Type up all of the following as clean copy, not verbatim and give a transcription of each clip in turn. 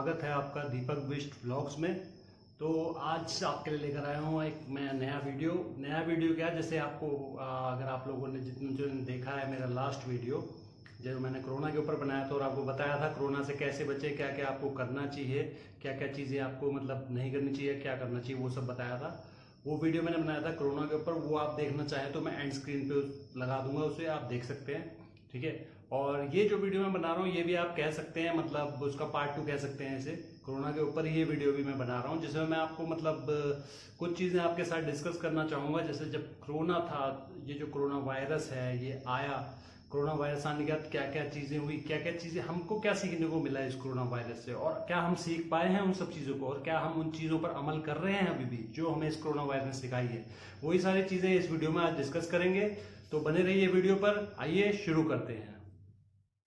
स्वागत है आपका दीपक बिष्ट व्लॉग्स में। तो आज आपके लिए लेकर आया हूँ एक मैं नया वीडियो क्या, जैसे आपको अगर आप लोगों ने जो देखा है मेरा लास्ट वीडियो जो मैंने कोरोना के ऊपर बनाया था और आपको बताया था कोरोना से कैसे बचे, क्या क्या आपको करना चाहिए, क्या क्या चीज़ें आपको मतलब नहीं करनी चाहिए, क्या करना चाहिए, वो सब बताया था। वो वीडियो मैंने बनाया था कोरोना के ऊपर। वो आप देखना चाहें तो मैं एंड स्क्रीन पे लगा दूंगा, उसे आप देख सकते हैं, ठीक है। और ये जो वीडियो मैं बना रहा हूँ ये भी आप कह सकते हैं मतलब उसका पार्ट 2 कह सकते हैं इसे। कोरोना के ऊपर ये वीडियो भी मैं बना रहा हूँ जिसमें मैं आपको मतलब कुछ चीज़ें आपके साथ डिस्कस करना चाहूँगा। जैसे जब कोरोना था, ये जो कोरोना वायरस है ये आया, कोरोना वायरस आने के बाद क्या क्या चीज़ें हुई, क्या क्या चीज़ें हमको क्या सीखने को मिला इस कोरोना वायरस से, और क्या हम सीख पाए हैं उन सब चीज़ों को, और क्या हम उन चीज़ों पर अमल कर रहे हैं अभी भी जो हमें इस कोरोना वायरस ने सिखाई है। वही सारी चीज़ें इस वीडियो में आज डिस्कस करेंगे, तो बने रहिए वीडियो पर। आइए शुरू करते हैं।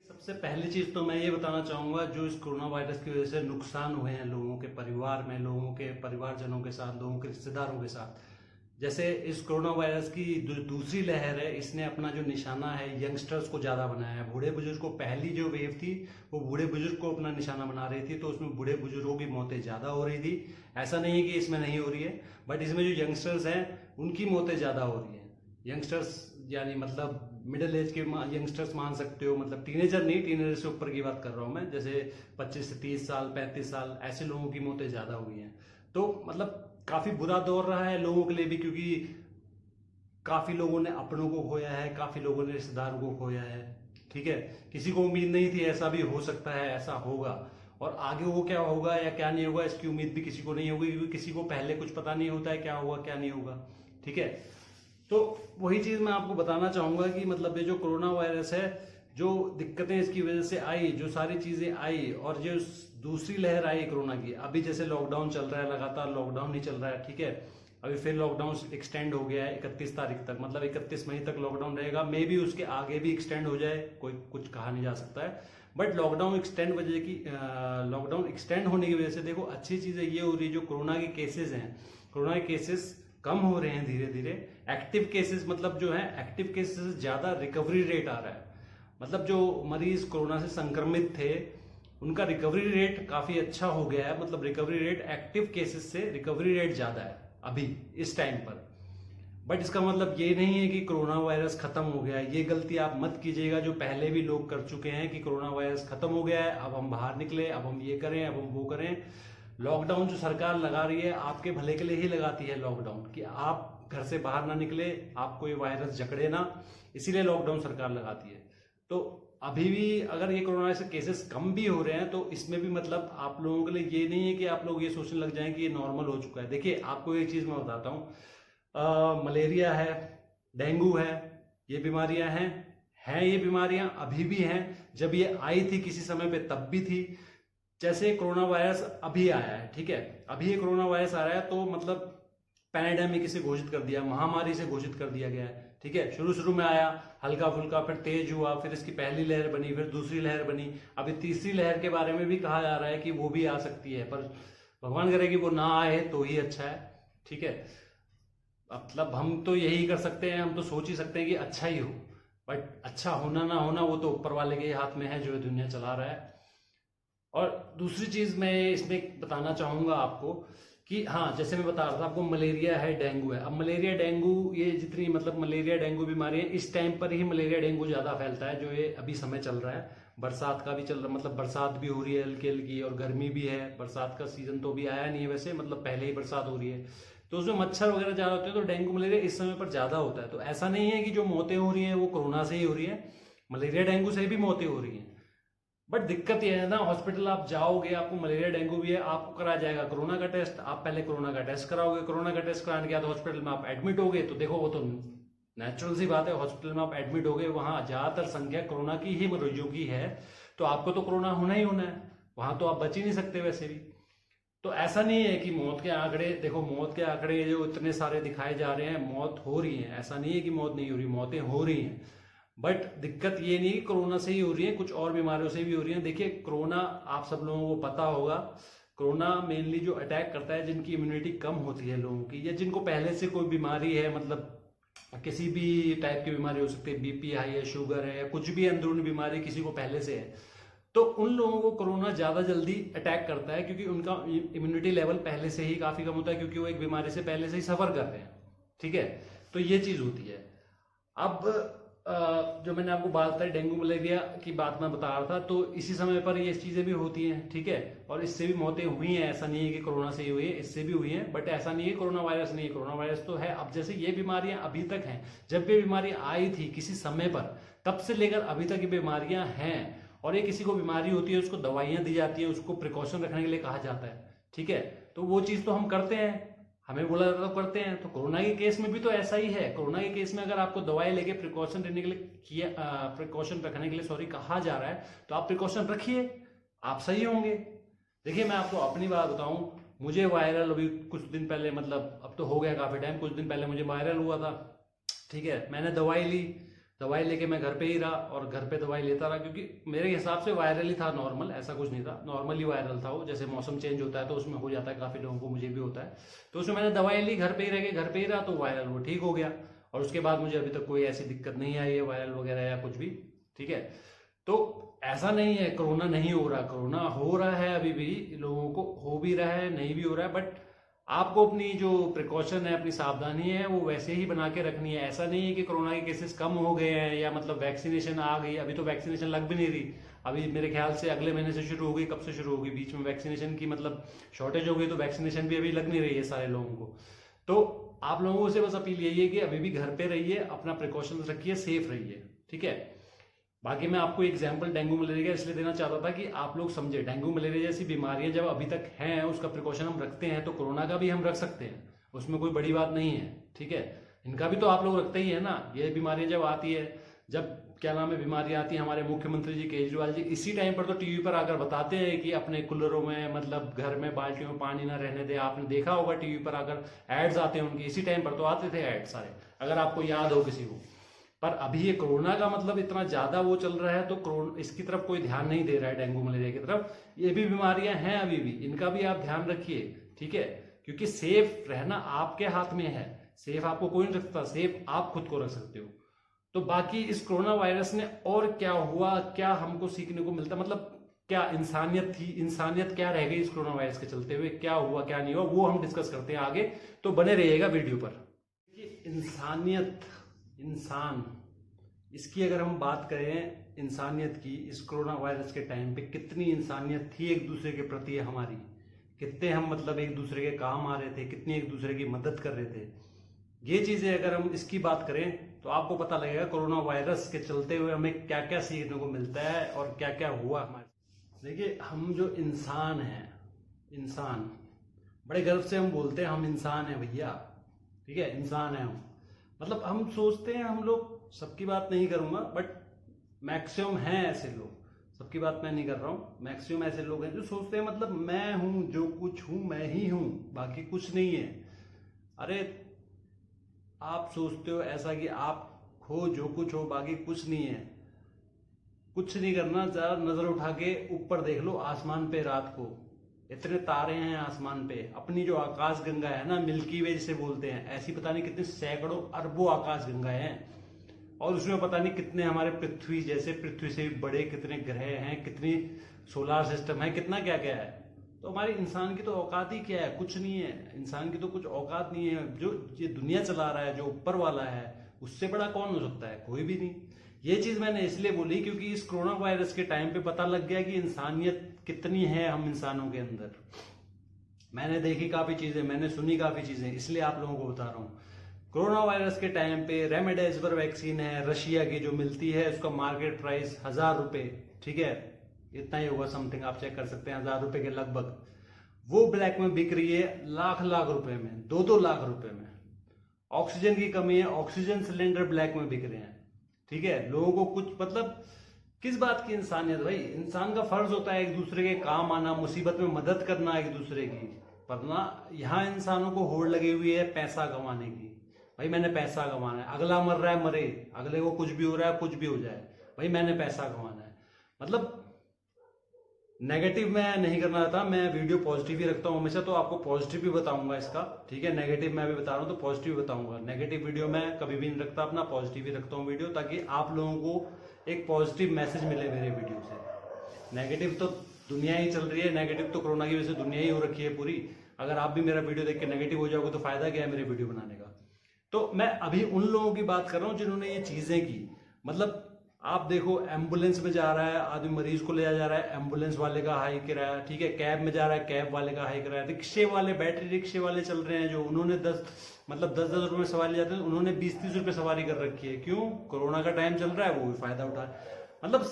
सबसे पहली चीज तो मैं ये बताना चाहूंगा, जो इस कोरोना वायरस की वजह से नुकसान हुए हैं लोगों के परिवार में, लोगों के परिवारजनों के साथ, लोगों के रिश्तेदारों के साथ। जैसे इस कोरोना वायरस की दूसरी लहर है, इसने अपना जो निशाना है यंगस्टर्स को ज्यादा बनाया है। बूढ़े बुजुर्ग को पहली जो वेव थी वो बूढ़े बुजुर्ग को अपना निशाना बना रही थी, तो उसमें बूढ़े बुजुर्गों की मौतें ज्यादा हो रही थी। ऐसा नहीं है कि इसमें नहीं हो रही है, बट इसमें जो यंगस्टर्स हैं उनकी मौतें ज्यादा हो रही है। यंगस्टर्स यानी मतलब मिडिल एज के यंगस्टर्स मान सकते हो, मतलब टीनेजर नहीं, टीनेजर से ऊपर की बात कर रहा हूं मैं। जैसे 25 से 30 साल 35 साल ऐसे लोगों की मौतें ज्यादा हुई हैं। तो मतलब काफी बुरा दौर रहा है लोगों के लिए भी, क्योंकि काफी लोगों ने अपनों को खोया है, काफी लोगों ने रिश्तेदारों को खोया है, ठीक है। किसी को उम्मीद नहीं थी ऐसा भी हो सकता है, ऐसा होगा, और आगे वो क्या होगा या क्या नहीं होगा इसकी उम्मीद भी किसी को नहीं होगी, क्योंकि किसी को पहले कुछ पता नहीं होता है क्या होगा क्या नहीं होगा, ठीक है। तो वही चीज मैं आपको बताना चाहूंगा कि मतलब ये जो कोरोना वायरस है, जो दिक्कतें इसकी वजह से आई, जो सारी चीजें आई, और जो दूसरी लहर आई कोरोना की, अभी जैसे लॉकडाउन चल रहा है, लगातार लॉकडाउन ही चल रहा है, ठीक है। अभी फिर लॉकडाउन एक्सटेंड हो गया है 31 तारीख तक, मतलब 31 मई तक लॉकडाउन रहेगा। मे भी उसके आगे भी एक्सटेंड हो जाए, कोई कुछ कहा नहीं जा सकता है। बट लॉकडाउन एक्सटेंड होने की वजह से देखो अच्छी चीज ये हो रही है, जो कोरोना के केसेस हैं, कोरोना के केसेस कम हो रहे हैं धीरे धीरे। एक्टिव केसेस मतलब जो है एक्टिव केसेस ज्यादा, रिकवरी रेट आ रहा है, मतलब जो मरीज कोरोना से संक्रमित थे उनका रिकवरी रेट काफी अच्छा हो गया है। मतलब रिकवरी रेट एक्टिव केसेस से रिकवरी रेट ज्यादा है अभी इस टाइम पर। बट इसका मतलब ये नहीं है कि कोरोना वायरस खत्म हो गया है। ये गलती आप मत कीजिएगा जो पहले भी लोग कर चुके हैं कि कोरोना वायरस खत्म हो गया है, अब हम बाहर निकले, अब हम ये करें, अब हम वो करें। लॉकडाउन जो सरकार लगा रही है आपके भले के लिए ही लगाती है लॉकडाउन, कि आप घर से बाहर ना निकले, आपको ये वायरस जकड़े ना, इसीलिए लॉकडाउन सरकार लगाती है। तो अभी भी अगर ये कोरोना से केसेस कम भी हो रहे हैं तो इसमें भी मतलब आप लोगों के लिए ये नहीं है कि आप लोग ये सोचने लग जाएं कि ये नॉर्मल हो चुका है। देखिए आपको एक चीज मैं बताता हूँ, मलेरिया है, डेंगू है, ये बीमारियां हैं ये बीमारियां अभी भी हैं। जब ये आई थी किसी समय पे तब भी थी। जैसे कोरोना वायरस अभी आया है, ठीक है, अभी ये कोरोना वायरस आ रहा है तो मतलब पैंडेमिक इसे घोषित कर दिया, महामारी से घोषित कर दिया गया है, ठीक है। शुरू शुरू में आया हल्का फुल्का, फिर तेज हुआ, फिर इसकी पहली लहर बनी, फिर दूसरी लहर बनी, अभी तीसरी लहर के बारे में भी कहा जा रहा है कि वो भी आ सकती है, पर भगवान करे कि वो ना आए तो ही अच्छा है, ठीक है। मतलब हम तो यही कर सकते हैं, हम तो सोच ही सकते हैं कि अच्छा ही हो, बट अच्छा होना ना होना वो तो ऊपर वाले के हाथ में है जो दुनिया चला रहा है। और दूसरी चीज मैं इसमें बताना चाहूंगा आपको कि हाँ, जैसे मैं बता रहा था आपको, मलेरिया है, डेंगू है। अब मलेरिया डेंगू ये जितनी मतलब मलेरिया डेंगू बीमारी है, इस टाइम पर ही मलेरिया डेंगू ज्यादा फैलता है, जो ये अभी समय चल रहा है। बरसात का भी चल रहा, मतलब बरसात भी हो रही है हल्की हल्की, और गर्मी भी है। बरसात का सीजन तो अभी आया नहीं है वैसे, मतलब पहले ही बरसात हो रही है, तो उसमें मच्छर वगैरह ज्यादा होते हैं, तो डेंगू मलेरिया इस समय पर ज्यादा होता है। तो ऐसा नहीं है कि जो मौतें हो रही है वो कोरोना से ही हो रही है, मलेरिया डेंगू से भी मौतें हो रही है। बट दिक्कत यह है ना, हॉस्पिटल आप जाओगे, आपको मलेरिया डेंगू भी है, आपको कराया जाएगा कोरोना का टेस्ट, आप पहले कोरोना का टेस्ट कराओगे, कोरोना का टेस्ट कराने के बाद हॉस्पिटल में आप एडमिट होगे, तो देखो वो तो नेचुरल सी बात है, हॉस्पिटल में आप एडमिट होगे, वहां ज्यादातर संख्या कोरोना की ही मरीजों की है, तो आपको तो कोरोना होना ही होना है, वहां तो आप बच ही नहीं सकते वैसे भी। तो ऐसा नहीं है कि मौत के आंकड़े, देखो मौत के आंकड़े जो इतने सारे दिखाए जा रहे हैं, मौत हो रही है, ऐसा नहीं है कि मौत नहीं हो रही, मौतें हो रही हैं। बट दिक्कत ये नहीं कि कोरोना से ही हो रही है, कुछ और बीमारियों से भी हो रही है। देखिए कोरोना आप सब लोगों को पता होगा, कोरोना मेनली जो अटैक करता है जिनकी इम्यूनिटी कम होती है लोगों की, या जिनको पहले से कोई बीमारी है, मतलब किसी भी टाइप की बीमारी हो सकती है, बीपी हाई है, शुगर है, या कुछ भी अंदरूनी बीमारी किसी को पहले से है, तो उन लोगों को कोरोना ज्यादा जल्दी अटैक करता है क्योंकि उनका इम्यूनिटी लेवल पहले से ही काफी कम होता है, क्योंकि वो एक बीमारी से पहले से ही सफर कर रहे हैं। ठीक है, तो ये चीज होती है। अब जो मैंने आपको बात बताई डेंगू मलेरिया की बात मैं बता रहा था, तो इसी समय पर ये चीजें भी होती हैं। ठीक है, और इससे भी मौतें हुई हैं, ऐसा नहीं है कि कोरोना से ही हुई है, इससे भी हुई हैं, बट ऐसा नहीं है कोरोना वायरस नहीं है। कोरोना वायरस तो है। अब जैसे ये बीमारियां अभी तक हैं, जब ये बीमारी आई थी किसी समय पर, तब से लेकर अभी तक ये बीमारियां हैं। और ये किसी को बीमारी होती है उसको दवाइयां दी जाती है, उसको प्रिकॉशन रखने के लिए कहा जाता है। ठीक है, तो वो चीज तो हम करते हैं, हमें बोला जाता है तो करते हैं। तो कोरोना के केस में भी तो ऐसा ही है। कोरोना के केस में अगर आपको दवाई लेके प्रिकॉशन लेने के लिए प्रिकॉशन रखने के लिए कहा जा रहा है, तो आप प्रिकॉशन रखिए, आप सही होंगे। देखिए मैं आपको अपनी बात बताऊं, मुझे वायरल अभी कुछ दिन पहले, मतलब अब तो हो गया काफी टाइम, कुछ दिन पहले मुझे वायरल हुआ था। ठीक है, मैंने दवाई ली, दवाई लेके मैं घर पे ही रहा और घर पे दवाई लेता रहा, क्योंकि मेरे हिसाब से वायरल ही था, नॉर्मल, ऐसा कुछ नहीं था, नॉर्मली वायरल था वो। जैसे मौसम चेंज होता है तो उसमें हो जाता है काफी लोगों को, मुझे भी होता है। तो उसमें मैंने दवाई ली, घर पे ही रह के घर पे ही रहा, तो वायरल वो ठीक हो गया। और उसके बाद मुझे अभी तक कोई ऐसी दिक्कत नहीं आई है वायरल वगैरह या कुछ भी। ठीक है, तो ऐसा नहीं है कोरोना नहीं हो रहा, कोरोना हो रहा है, अभी भी लोगों को हो भी रहा है, नहीं भी हो रहा है, बट आपको अपनी जो प्रिकॉशन है, अपनी सावधानी है, वो वैसे ही बना के रखनी है। ऐसा नहीं है कि कोरोना के केसेस कम हो गए हैं या मतलब वैक्सीनेशन आ गई, अभी तो वैक्सीनेशन लग भी नहीं रही। अभी मेरे ख्याल से अगले महीने से शुरू होगी, कब से शुरू होगी, बीच में वैक्सीनेशन की मतलब शॉर्टेज हो गई, तो वैक्सीनेशन भी अभी लग नहीं रही है सारे लोगों को। तो आप लोगों से बस अपील यही है कि अभी भी घर पे रहिए, अपना प्रिकॉशंस रखिए, सेफ रहिए। ठीक है, बाकी मैं आपको एग्जाम्पल डेंगू मलेरिया इसलिए देना चाहता था कि आप लोग समझे, डेंगू मलेरिया जैसी बीमारियां जब अभी तक हैं, उसका प्रिकॉशन हम रखते हैं, तो कोरोना का भी हम रख सकते हैं, उसमें कोई बड़ी बात नहीं है। ठीक है, इनका भी तो आप लोग रखते ही है ना। ये बीमारियां जब आती है, जब क्या नाम है बीमारियां आती है, हमारे मुख्यमंत्री जी केजरीवाल जी इसी टाइम पर तो टीवी पर आकर बताते हैं कि अपने कूलरों में, मतलब घर में बाल्टियों में पानी ना रहने दे। आपने देखा होगा टीवी पर आकर एड्स आते हैं उनके, इसी टाइम पर तो आते थे एड सारे, अगर आपको याद हो किसी को। पर अभी ये कोरोना का मतलब इतना ज्यादा वो चल रहा है, तो कोरोना इसकी तरफ कोई ध्यान नहीं दे रहा है, डेंगू मलेरिया की तरफ। ये भी बीमारियां हैं अभी भी, इनका भी आप ध्यान रखिए। ठीक है, क्योंकि सेफ रहना आपके हाथ में है, सेफ आपको कोई नहीं रखता, सेफ आप खुद को रख सकते हो। तो बाकी इस कोरोना वायरस ने और क्या हुआ, क्या हमको सीखने को मिलता, मतलब क्या इंसानियत थी, इंसानियत क्या रह गई इस कोरोना वायरस के चलते हुए, क्या हुआ क्या नहीं हुआ, वो हम डिस्कस करते हैं आगे, तो बने रहिएगा वीडियो पर। इंसानियत, इंसान, इसकी अगर हम बात करें इंसानियत की, इस कोरोना वायरस के टाइम पे कितनी इंसानियत थी एक दूसरे के प्रति हमारी, कितने हम मतलब एक दूसरे के काम आ रहे थे, कितनी एक दूसरे की मदद कर रहे थे। ये चीजें अगर हम इसकी बात करें तो आपको पता लगेगा कोरोना वायरस के चलते हुए हमें क्या क्या सीखने को मिलता है और क्या क्या हुआ हमारे। देखिए हम जो इंसान हैं, इंसान, बड़े गर्व से हम बोलते हैं हम इंसान हैं भैया। ठीक है, इंसान है हम, मतलब हम सोचते हैं, हम लोग, सबकी बात नहीं करूंगा बट मैक्सिमम हैं ऐसे लोग, सबकी बात मैं नहीं कर रहा हूं, मैक्सिमम ऐसे लोग हैं जो सोचते हैं मतलब मैं हूं, जो कुछ हूं मैं ही हूं, बाकी कुछ नहीं है। अरे आप सोचते हो ऐसा कि आप हो, जो कुछ हो, बाकी कुछ नहीं है। कुछ नहीं करना, जरा नजर उठा के ऊपर देख लो आसमान पे, रात को इतने तारे हैं आसमान पे, अपनी जो आकाश गंगा है ना, मिल्की वे जिसे बोलते हैं, ऐसी पता नहीं कितने सैकड़ों अरबों आकाश गंगाएं हैं, और उसमें पता नहीं कितने हमारे पृथ्वी जैसे, पृथ्वी से भी बड़े कितने ग्रह हैं, कितनी सोलार सिस्टम है, कितना क्या क्या है। तो हमारे इंसान की तो औकात ही क्या है, कुछ नहीं है। इंसान की तो कुछ औकात नहीं है। जो ये दुनिया चला रहा है, जो ऊपर वाला है, उससे बड़ा कौन हो सकता है, कोई भी नहीं। ये चीज मैंने इसलिए बोली क्योंकि इस कोरोना वायरस के टाइम पे पता लग गया कि इंसानियत कितनी है हम इंसानों के अंदर। मैंने देखी काफी चीजें, मैंने सुनी काफी चीजें, इसलिए आप लोगों को बता रहा हूँ। कोरोना वायरस के टाइम पे रेमडेसिविर वैक्सीन है रशिया की, जो मिलती है, उसका मार्केट प्राइस 1000 रुपए, ठीक है, इतना ही होगा समथिंग, आप चेक कर सकते हैं, 1000 रुपए के लगभग। वो ब्लैक में बिक रही है लाख लाख रुपए में, 2-2 लाख रुपए में। ऑक्सीजन की कमी है, ऑक्सीजन सिलेंडर ब्लैक में बिक रहे हैं। ठीक है, लोगों को कुछ मतलब किस बात की इंसानियत भाई। इंसान का फर्ज होता है एक दूसरे के काम आना, मुसीबत में मदद करना एक दूसरे की, वरना यहाँ इंसानों को होड़ लगी हुई है पैसा कमाने की। भाई मैंने पैसा कमाना है, अगला मर रहा है मरे, अगले को कुछ भी हो रहा है कुछ भी हो जाए, भाई मैंने पैसा कमाना है। मतलब नेगेटिव मैं नहीं करना चाहता, मैं वीडियो पॉजिटिव ही रखता हूँ हमेशा, तो आपको पॉजिटिव भी बताऊंगा इसका। ठीक है, नेगेटिव मैं भी बता रहा हूँ तो पॉजिटिव बताऊंगा। नेगेटिव वीडियो मैं कभी भी नहीं रखता, अपना पॉजिटिव ही रखता हूँ वीडियो, ताकि आप लोगों को एक पॉजिटिव मैसेज मिले मेरे वीडियो से। नेगेटिव तो दुनिया ही चल रही है, नेगेटिव तो कोरोना की वजह से दुनिया ही हो रखी है पूरी। अगर आप भी मेरा वीडियो देख के नेगेटिव हो जाओगे तो फायदा क्या है मेरे वीडियो बनाने का। तो मैं अभी उन लोगों की बात कर रहा हूं जिन्होंने ये चीजें की। मतलब आप देखो, एम्बुलेंस में जा रहा है आदमी, मरीज को ले जा रहा है, एम्बुलेंस वाले का हाई किराया, ठीक है, कैब में जा रहा है, कैब वाले का हाई किराया, रिक्शे वाले, बैटरी रिक्शे वाले चल रहे हैं जो, उन्होंने 10 रुपए में सवारी जाते हैं, उन्होंने 20-30 रुपए सवारी कर रखी है। क्यों? कोरोना का टाइम चल रहा है, वो भी फायदा उठा रहा है। मतलब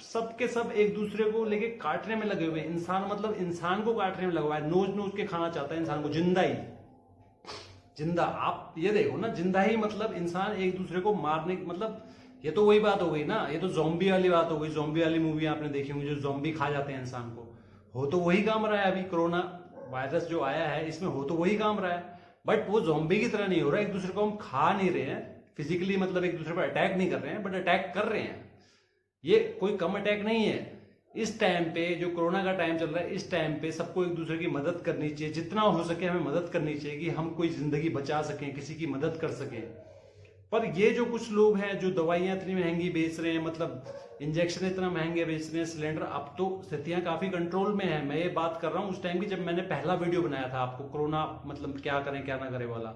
सबके सब एक दूसरे को लेके काटने में लगे हुए हैं। इंसान मतलब इंसान को काटने में लगा हुआ है, नोच नोच के खाना चाहता है इंसान को, जिंदा ही जिंदा। आप ये देखो ना, जिंदा ही मतलब इंसान एक दूसरे को मारने, मतलब ये तो वही बात हो गई ना, ये तो ज़ॉम्बी वाली बात हो गई। ज़ॉम्बी वाली मूवी आपने देखी होंगी, जो ज़ॉम्बी खा जाते हैं इंसान को। हो तो वही काम रहा है, अभी कोरोना वायरस जो आया है इसमें हो तो वही काम रहा है, बट वो ज़ॉम्बी की तरह नहीं हो रहा है। एक दूसरे को हम खा नहीं रहे हैं फिजिकली, मतलब एक दूसरे पर अटैक नहीं कर रहे हैं, बट अटैक कर रहे हैं। ये कोई कम अटैक नहीं है। इस टाइम पे जो कोरोना का टाइम चल रहा है, इस टाइम पे सबको एक दूसरे की मदद करनी चाहिए, जितना हो सके हमें मदद करनी चाहिए कि हम कोई जिंदगी बचा सकें, किसी की मदद कर सकें। पर ये जो कुछ लोग हैं जो दवाइयां इतनी महंगी बेच रहे हैं, मतलब इंजेक्शन इतना महंगे बेच रहे हैं, सिलेंडर, अब तो स्थितियां काफी कंट्रोल में है। मैं ये बात कर रहा हूं उस टाइम की जब मैंने पहला वीडियो बनाया था आपको कोरोना मतलब क्या करें क्या ना करें वाला,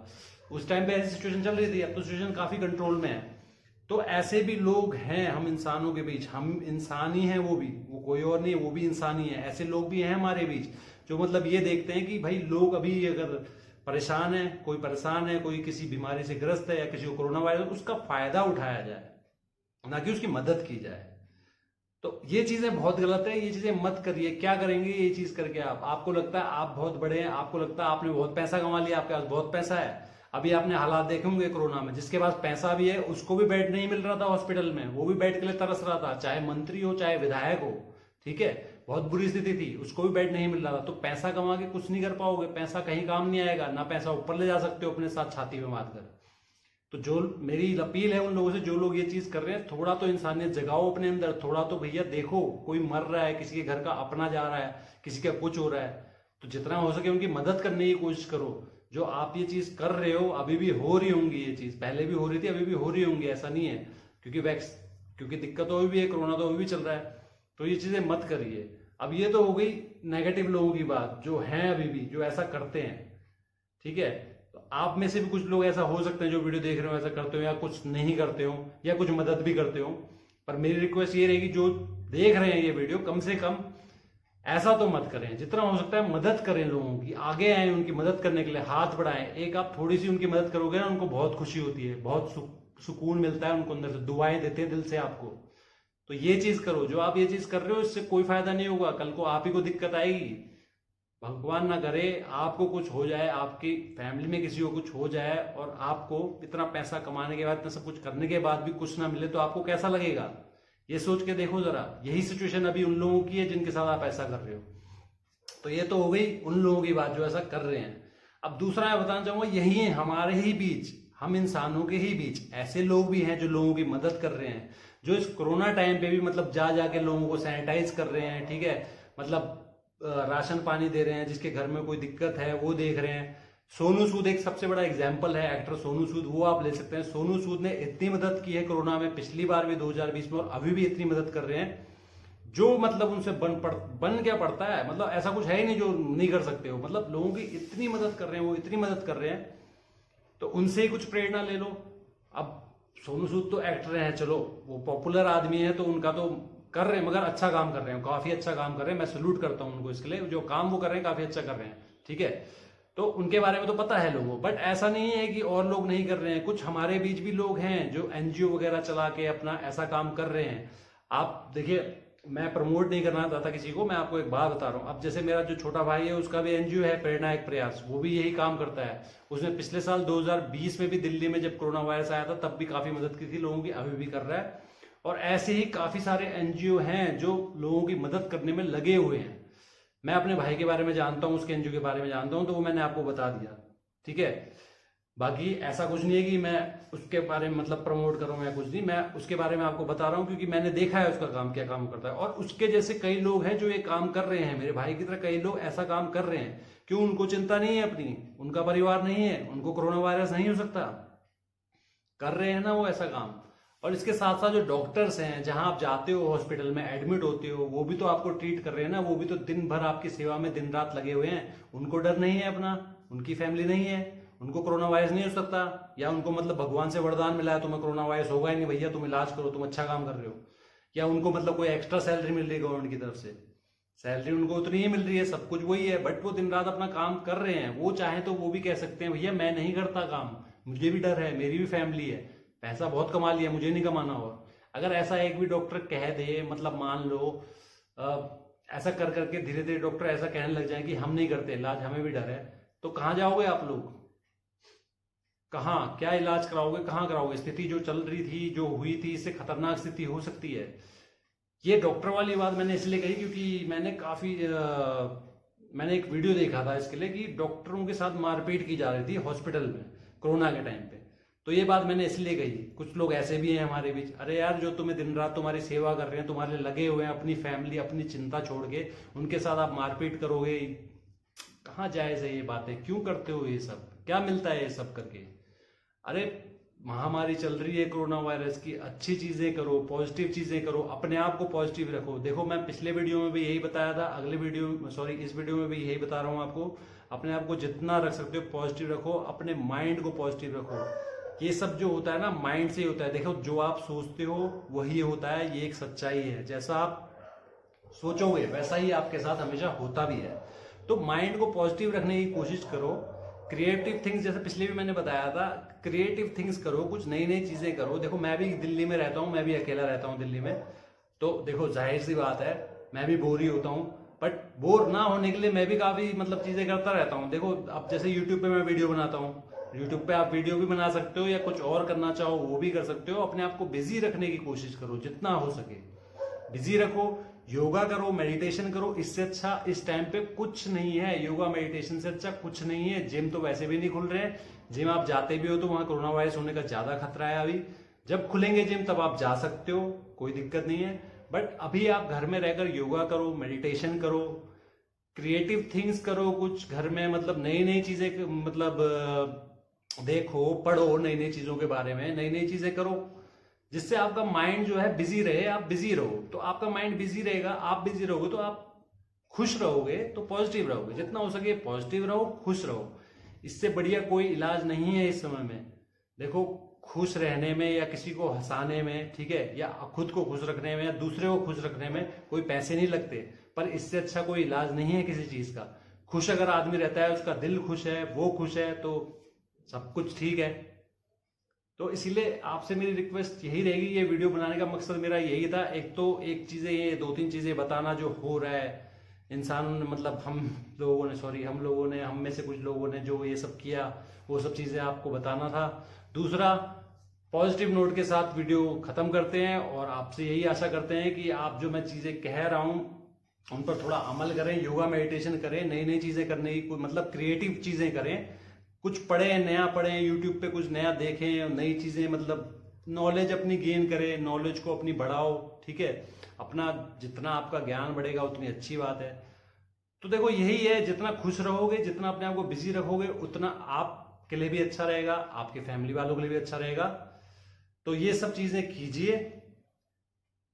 उस टाइम पे ऐसी सिचुएशन चल रही थी। अब तो सिचुएशन काफी कंट्रोल में है। तो ऐसे भी लोग हैं हम इंसानों के बीच, हम इंसान ही हैं, वो भी, वो कोई और नहीं है, वो भी इंसान ही है। ऐसे लोग भी हैं हमारे बीच जो मतलब ये देखते हैं कि भाई लोग अभी अगर परेशान है, कोई परेशान है, कोई किसी बीमारी से ग्रस्त है या किसी को कोरोना वायरस, उसका फायदा उठाया जाए, ना कि उसकी मदद की जाए। तो ये चीजें बहुत गलत है, ये चीजें मत करिए। क्या करेंगे ये चीज करके आप? आपको लगता है आप बहुत बड़े हैं, आपको लगता है आपने बहुत पैसा कमा लिया, आपके पास बहुत पैसा है। अभी आपने हालात देखे होंगे कोरोना में, जिसके पास पैसा भी है उसको भी बेड नहीं मिल रहा था हॉस्पिटल में, वो भी बेड के लिए तरस रहा था, चाहे मंत्री हो चाहे विधायक हो, ठीक है, बहुत बुरी स्थिति थी, उसको भी बेड नहीं मिल रहा था। तो पैसा कमा के कुछ नहीं कर पाओगे, पैसा कहीं काम नहीं आएगा, ना पैसा ऊपर ले जा सकते हो अपने साथ छाती में बांध कर। तो जो मेरी अपील है उन लोगों से, जो लोग ये चीज कर रहे हैं, थोड़ा तो इंसानियत जगाओ अपने अंदर, थोड़ा तो भैया देखो, कोई मर रहा है, किसी के घर का अपना जा रहा है, किसी का कुछ हो रहा है, तो जितना हो सके उनकी मदद करने की कोशिश करो। जो आप ये चीज कर रहे हो, अभी भी हो रही होंगी ये चीज, पहले भी हो रही थी, अभी भी हो रही होंगी, ऐसा नहीं है, क्योंकि दिक्कत तो अभी भी है, कोरोना तो अभी भी चल रहा है। तो ये चीजें मत करिए। अब ये तो हो गई नेगेटिव लोगों की बात, जो हैं अभी भी, जो ऐसा करते हैं, ठीक है। तो आप में से भी कुछ लोग ऐसा हो सकते हैं जो वीडियो देख रहे हो ऐसा करते हो, या कुछ नहीं करते हो, या कुछ मदद भी करते हो। पर मेरी रिक्वेस्ट ये रहेगी, जो देख रहे हैं ये वीडियो, कम से कम ऐसा तो मत करें, जितना हो सकता है मदद करें लोगों की, आगे आए उनकी मदद करने के लिए, हाथ बढ़ाएं। एक आप थोड़ी सी उनकी मदद करोगे ना, उनको बहुत खुशी होती है, बहुत सुकून मिलता है उनको अंदर से, दुआएं देते हैं दिल से आपको। तो ये चीज करो, जो आप ये चीज कर रहे हो इससे कोई फायदा नहीं होगा, कल को आप ही को दिक्कत आएगी। भगवान ना करे आपको कुछ हो जाए, आपकी फैमिली में किसी को कुछ हो जाए, और आपको इतना पैसा कमाने के बाद, इतना सब कुछ करने के बाद भी कुछ ना मिले, तो आपको कैसा लगेगा? ये सोच के देखो जरा। यही सिचुएशन अभी उन लोगों की है जिनके साथ आप ऐसा कर रहे हो। तो ये तो हो गई उन लोगों की बात जो ऐसा कर रहे हैं। अब दूसरा मैं बताना चाहूंगा, यही है हमारे ही बीच, हम इंसानों के ही बीच ऐसे लोग भी हैं जो लोगों की मदद कर रहे हैं, जो इस कोरोना टाइम पे भी मतलब जा जाके लोगों को सैनिटाइज कर रहे हैं, ठीक है, मतलब राशन पानी दे रहे हैं, जिसके घर में कोई दिक्कत है वो देख रहे हैं। सोनू सूद एक सबसे बड़ा एग्जाम्पल है, एक्टर सोनू सूद, वो आप ले सकते हैं। सोनू सूद ने इतनी मदद की है कोरोना में, पिछली बार भी 2020 में, और अभी भी इतनी मदद कर रहे हैं, जो मतलब उनसे बन क्या पड़ता है, मतलब ऐसा कुछ है ही नहीं जो नहीं कर सकते हो। मतलब लोगों की इतनी मदद कर रहे हैं, वो इतनी मदद कर रहे हैं, तो उनसे ही कुछ प्रेरणा ले लो। अब सोनू सूद तो एक्टर हैं, चलो वो पॉपुलर आदमी है, तो उनका तो कर रहे हैं, मगर अच्छा काम कर रहे हैं, काफी अच्छा काम कर रहे हैं, मैं सैल्यूट करता हूं उनको इसके लिए, जो काम वो कर रहे हैं काफी अच्छा कर रहे हैं, ठीक है। तो उनके बारे में तो पता है लोगों, बट ऐसा नहीं है कि और लोग नहीं कर रहे हैं। कुछ हमारे बीच भी लोग हैं जो एनजीओ वगैरह चला के अपना ऐसा काम कर रहे हैं। आप देखिए, मैं प्रमोट नहीं करना चाहता किसी को, मैं आपको एक बात बता रहा हूँ। अब जैसे मेरा जो छोटा भाई है, उसका भी एनजीओ है प्रेरणा एक प्रयास, वो भी यही काम करता है। उसने पिछले साल 2020 में भी दिल्ली में जब कोरोना वायरस आया था, तब भी काफी मदद की थी लोगों की, अभी भी कर रहा है। और ऐसे ही काफी सारे एनजीओ हैं जो लोगों की मदद करने में लगे हुए हैं। मैं अपने भाई के बारे में जानता हूँ, उसके एनजीओ के बारे में जानता हूँ, तो वो मैंने आपको बता दिया, ठीक है। बाकी ऐसा कुछ नहीं है कि मैं उसके बारे में मतलब प्रमोट कर रहा हूँ या कुछ नहीं, मैं उसके बारे में आपको बता रहा हूँ क्योंकि मैंने देखा है उसका काम, क्या काम करता है। और उसके जैसे कई लोग हैं जो ये काम कर रहे हैं, मेरे भाई की तरह कई लोग ऐसा काम कर रहे हैं। क्यों? उनको चिंता नहीं है अपनी, उनका परिवार नहीं है, उनको कोरोना वायरस नहीं हो सकता, कर रहे हैं ना वो ऐसा काम। और इसके साथ साथ जो डॉक्टर्स हैं, जहां आप जाते हो हॉस्पिटल में एडमिट होते हो, वो भी तो आपको ट्रीट कर रहे हैं ना, वो भी तो दिन भर आपकी सेवा में दिन रात लगे हुए हैं। उनको डर नहीं है अपना, उनकी फैमिली नहीं है, उनको कोरोना वायरस नहीं हो सकता, या उनको मतलब भगवान से वरदान मिला है तुम्हें कोरोना वायरस होगा ही नहीं भैया, तुम इलाज करो, तुम अच्छा काम कर रहे हो, या उनको मतलब कोई एक्स्ट्रा सैलरी मिल रही है गवर्नमेंट की तरफ से। सैलरी उनको उतनी ही मिल रही है, सब कुछ वही है, बट वो दिन रात अपना काम कर रहे हैं। वो चाहे तो वो भी कह सकते हैं भैया मैं नहीं करता काम, मुझे भी डर है, मेरी भी फैमिली है, पैसा बहुत कमा लिया, मुझे नहीं कमाना और। अगर ऐसा एक भी डॉक्टर कह दे, मतलब मान लो ऐसा कर करके धीरे धीरे डॉक्टर ऐसा कहने लग जाए कि हम नहीं करते इलाज, हमें भी डर है, तो कहाँ जाओगे आप लोग? कहाँ क्या इलाज कराओगे, कहाँ कराओगे? स्थिति जो चल रही थी, जो हुई थी, इससे खतरनाक स्थिति हो सकती है। ये डॉक्टर वाली बात मैंने इसलिए कही क्योंकि मैंने एक वीडियो देखा था इसके लिए कि डॉक्टरों के साथ मारपीट की जा रही थी हॉस्पिटल में कोरोना के टाइम पे। तो ये बात मैंने इसलिए कही, कुछ लोग ऐसे भी हैं हमारे बीच, अरे यार जो तुम्हें दिन रात तुम्हारी सेवा कर रहे हैं, तुम्हारे लगे हुए हैं, अपनी फैमिली अपनी चिंता छोड़ के उनके साथ आप मारपीट करोगे, कहाँ जायज है ये बातें? क्यों करते हो ये सब? क्या मिलता है ये सब करके? अरे महामारी चल रही है कोरोना वायरस की, अच्छी चीजें करो, पॉजिटिव चीजें करो, अपने आप को पॉजिटिव रखो। देखो मैं पिछले वीडियो में भी यही बताया था, इस वीडियो में भी यही बता रहा हूँ आपको, अपने आप को जितना रख सकते हो पॉजिटिव रखो, अपने माइंड को पॉजिटिव रखो। ये सब जो होता है ना माइंड से ही होता है। देखो जो आप सोचते हो वही होता है, ये एक सच्चाई है। जैसा आप सोचोगे वैसा ही आपके साथ हमेशा होता भी है। तो माइंड को पॉजिटिव रखने की कोशिश करो, क्रिएटिव थिंग्स, जैसे पिछले भी मैंने बताया था, क्रिएटिव थिंग्स करो, कुछ नई नई चीजें करो। देखो मैं भी दिल्ली में रहता हूँ, मैं भी अकेला रहता हूँ दिल्ली में, तो देखो जाहिर सी बात है मैं भी बोर ही होता हूँ, बट बोर ना होने के लिए मैं भी काफी मतलब चीजें करता रहता हूँ। देखो अब जैसे यूट्यूब पे मैं वीडियो बनाता हूँ, यूट्यूब पे आप वीडियो भी बना सकते हो, या कुछ और करना चाहो वो भी कर सकते हो। अपने आप को बिजी रखने की कोशिश करो जितना हो सके, बिजी रखो, योगा करो, मेडिटेशन करो। इससे अच्छा इस टाइम पे कुछ नहीं है, योगा मेडिटेशन से अच्छा कुछ नहीं है। जिम तो वैसे भी नहीं खुल रहे हैं, जिम आप जाते भी हो तो वहां कोरोना वायरस होने का ज्यादा खतरा है। अभी जब खुलेंगे जिम तब आप जा सकते हो, कोई दिक्कत नहीं है, बट अभी आप घर में रहकर योगा करो, मेडिटेशन करो, क्रिएटिव थिंग्स करो, कुछ घर में मतलब नई नई चीजें मतलब देखो, पढ़ो नई नई चीजों के बारे में, नई नई चीजें करो, जिससे आपका माइंड जो है बिजी रहे। आप बिजी रहो तो आपका माइंड बिजी रहेगा, आप बिजी रहोगे तो आप खुश रहोगे, तो पॉजिटिव रहोगे। जितना हो सके पॉजिटिव रहो, खुश रहो। इससे बढ़िया कोई इलाज नहीं है इस समय में। देखो खुश रहने में या किसी को हंसाने में, ठीक है, या खुद को खुश रखने में या दूसरे को खुश रखने में कोई पैसे नहीं लगते, पर इससे अच्छा कोई इलाज नहीं है किसी चीज का। खुश अगर आदमी रहता है, उसका दिल खुश है, वो खुश है, तो सब कुछ ठीक है। तो इसीलिए आपसे मेरी रिक्वेस्ट यही रहेगी, ये वीडियो बनाने का मकसद मेरा यही था। एक तो एक चीजें, ये दो तीन चीजें बताना जो हो रहा है इंसान, मतलब हम लोगों ने, हम में से कुछ लोगों ने जो ये सब किया, वो सब चीजें आपको बताना था। दूसरा, पॉजिटिव नोट के साथ वीडियो खत्म करते हैं, और आपसे यही आशा करते हैं कि आप जो मैं चीजें कह रहा हूं उन पर थोड़ा अमल करें, योगा मेडिटेशन करें, नई नई चीजें करने की मतलब क्रिएटिव चीजें करें, कुछ पढ़ें, नया पढ़ें, यूट्यूब पे कुछ नया देखें, नई चीजें मतलब नॉलेज अपनी गेन करें, नॉलेज को अपनी बढ़ाओ, ठीक है। अपना जितना आपका ज्ञान बढ़ेगा उतनी अच्छी बात है। तो देखो यही है, जितना खुश रहोगे, जितना अपने आप को बिजी रखोगे, उतना आपके लिए भी अच्छा रहेगा, आपके फैमिली वालों के लिए भी अच्छा रहेगा। तो ये सब चीजें कीजिए।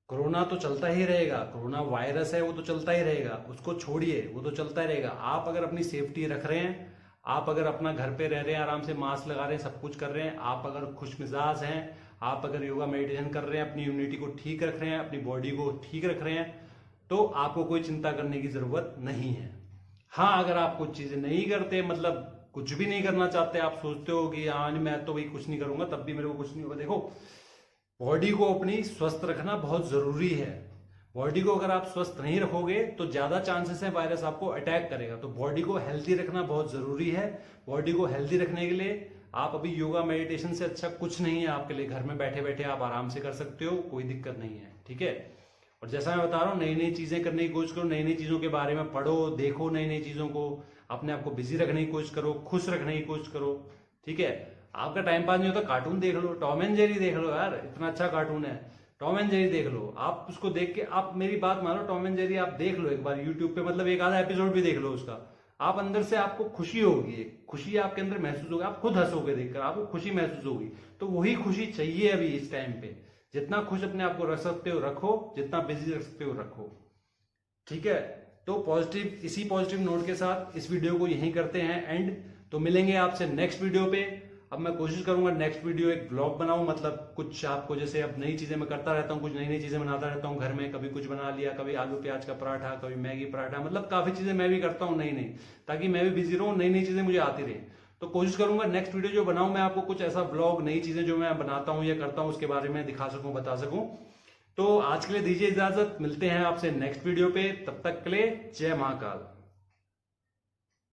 कोरोना तो चलता ही रहेगा, कोरोना वायरस है वो तो चलता ही रहेगा, उसको छोड़िए, वो तो चलता ही रहेगा। आप अगर अपनी सेफ्टी रख रहे हैं, आप अगर अपना घर पे रह रहे हैं, आराम से मास्क लगा रहे हैं, सब कुछ कर रहे हैं, आप अगर खुश मिजाज हैं, आप अगर योगा मेडिटेशन कर रहे हैं, अपनी इम्यूनिटी को ठीक रख रहे हैं, अपनी बॉडी को ठीक रख रहे हैं, तो आपको कोई चिंता करने की जरूरत नहीं है। हाँ, अगर आप कुछ चीजें नहीं करते, मतलब कुछ भी नहीं करना चाहते, आप सोचते हो कि हाँ मैं तो भाई कुछ नहीं करूंगा तब भी मेरे को कुछ नहीं होगा। देखो बॉडी को अपनी स्वस्थ रखना बहुत जरूरी है। बॉडी को अगर आप स्वस्थ नहीं रखोगे तो ज्यादा चांसेस है वायरस आपको अटैक करेगा। तो बॉडी को हेल्दी रखना बहुत जरूरी है। बॉडी को हेल्दी रखने के लिए आप अभी योगा मेडिटेशन से अच्छा कुछ नहीं है आपके लिए। घर में बैठे बैठे आप आराम से कर सकते हो, कोई दिक्कत नहीं है, ठीक है। और जैसा मैं बता रहा हूँ, नई नई चीजें करने की कोशिश करो, नई नई चीजों के बारे में पढ़ो, देखो, नई नई चीजों को, अपने आप को बिजी रखने की कोशिश करो, खुश रखने की कोशिश करो, ठीक है। आपका टाइम पास नहीं होता, कार्टून देख लो, टॉम एंड जेरी देख लो यार, इतना अच्छा कार्टून है, टॉम एंड जेरी देख लो। आप उसको देख के, आप मेरी बात मानो, टॉम एंड जेरी आप देख लो एक बार यूट्यूब पे, मतलब एक आधा एपिसोड भी देख लो उसका, आप अंदर से आपको खुशी होगी, खुशी आपके अंदर महसूस होगी, आप खुद हंसोगे देखकर, आपको खुशी महसूस होगी। तो वही खुशी चाहिए अभी इस टाइम पे, जितना खुश अपने आप को रख सकते हो रखो, जितना बिजी रख सकते हो रखो, ठीक है। तो पॉजिटिव, इसी पॉजिटिव नोट के साथ इस वीडियो को यहीं करते हैं एंड। तो मिलेंगे आपसे नेक्स्ट वीडियो पे। अब मैं कोशिश करूंगा नेक्स्ट वीडियो एक ब्लॉग बनाऊं, मतलब कुछ आपको, जैसे अब नई चीजें मैं करता रहता हूं, कुछ नई नई चीजें बनाता रहता हूं घर में, कभी कुछ बना लिया, कभी आलू प्याज का पराठा, कभी मैगी पराठा, मतलब काफी चीजें मैं भी करता हूं नई नई, ताकि मैं भी बिजी रहूं, नई नई चीजें मुझे आती रहे। तो कोशिश करूंगा नेक्स्ट वीडियो जो बनाऊं मैं आपको कुछ ऐसा ब्लॉग, नई चीजें जो मैं बनाता हूं या करता हूं उसके बारे में दिखा सकूं, बता सकूं। तो आज के लिए दीजिए इजाजत, मिलते हैं आपसे नेक्स्ट वीडियो पे, तब तक के लिए जय महाकाल।